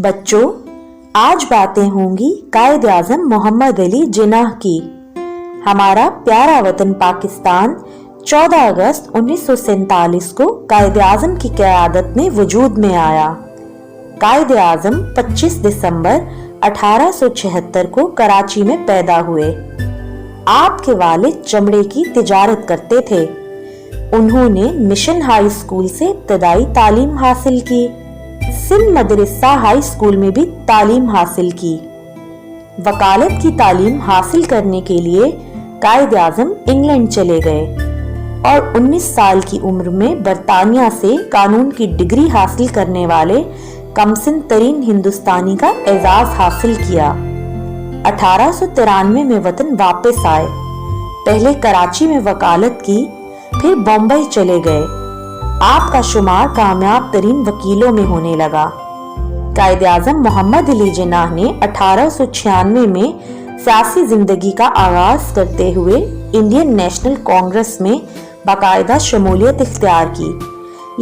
बच्चों, आज बातें होंगी कायद आज़म मोहम्मद अली जिन्नाह की। हमारा प्यारा वतन पाकिस्तान 14 अगस्त 1947 को कायद आज़म की क़यादत में वजूद में आया। कायद आज़म 25 दिसंबर 1876 को कराची में पैदा हुए। आपके वालिद चमड़े की तिजारत करते थे। उन्होंने मिशन हाई स्कूल से इब्तदाई तालीम हासिल की। सिंध मदरसा हाई स्कूल में भी तालीम हासिल की। वकालत की तालीम हासिल करने के लिए कायद आज़म इंग्लैंड चले गए और 19 साल की उम्र में बरतानिया से कानून की डिग्री हासिल करने वाले कमसिन तरीन हिंदुस्तानी का एजाज हासिल किया। 1893 में वतन वापस आए। पहले कराची में वकालत की, फिर बॉम्बे चले गए। आपका शुमार कामयाब तरीन वकीलों में होने लगा। कायद आज़म मोहम्मद अली जिन्नाह ने 1896 में सियासी जिंदगी का आगाज करते हुए इंडियन नेशनल कांग्रेस में बाकायदा शमूलियत इख्तियार की,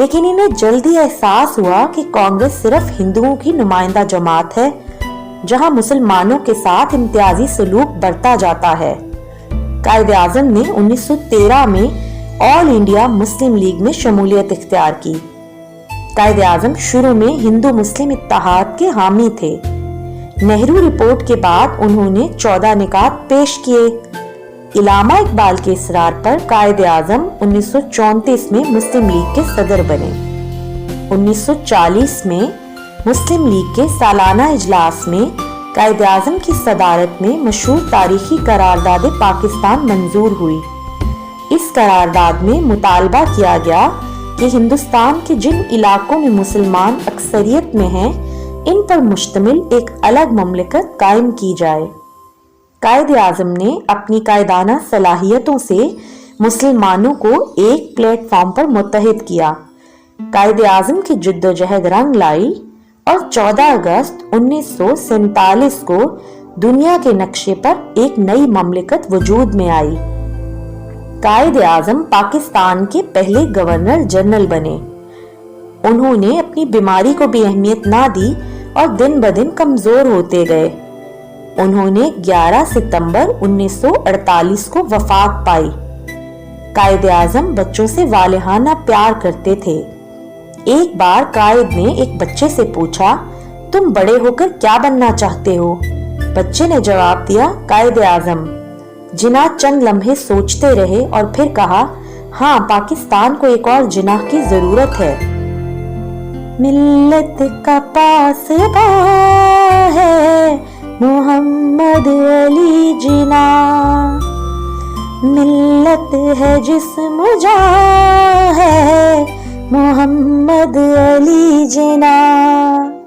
लेकिन इन्हें जल्दी एहसास हुआ कि कांग्रेस सिर्फ हिंदुओं की नुमाइंदा जमात है, जहां मुसलमानों के साथ इम्तियाजी सलूक बरता जाता है। कायद आज़म ने 1913 में ऑल इंडिया मुस्लिम लीग में शमूलियत इख्तियार की। कायद आज़म शुरू में हिंदू मुस्लिम इत्तेहाद के हामी थे। नेहरू रिपोर्ट के बाद उन्होंने 14 निकात पेश किए। इलामा इकबाल के इसरार पर कायद आज़म 1934 में मुस्लिम लीग के सदर बने। 1940 में मुस्लिम लीग के सालाना इजलास में कायद आज़म की सदारत में मशहूर तारीखी करारदाद पाकिस्तान मंजूर हुई। इस करारदाद में मुतालबा किया गया कि हिंदुस्तान के जिन इलाकों में मुसलमान अक्सरियत में हैं, इन पर मुश्तमिल एक अलग ममलिकत कायम की जाए। कायद आज़म ने अपनी कायदाना सलाहियतों से मुसलमानों को एक प्लेटफॉर्म पर मुत्तहिद किया। कायद आज़म की जिद्दोजहद रंग लाई और 14 अगस्त 1947 को दुनिया के नक्शे पर एक नई ममलिकत वजूद में आई। कायद आज़म पाकिस्तान के पहले गवर्नर जनरल बने। उन्होंने अपनी बीमारी को भी अहमियत ना दी और दिन ब दिन कमजोर होते गए। उन्होंने 11 सितंबर 1948 को वफात पाई। कायद आज़म बच्चों से वालिहाना प्यार करते थे। एक बार कायद ने एक बच्चे से पूछा, तुम बड़े होकर क्या बनना चाहते हो? बच्चे ने जवाब दिया, कायद आज़म। जिन्नाह चंद लम्हे सोचते रहे और फिर कहा, हाँ, पाकिस्तान को एक और जिन्नाह की जरूरत है। मिल्लत का पासबा है मोहम्मद अली जिन्नाह, मिल्लत है जिस्म जान है मोहम्मद अली जिन्नाह।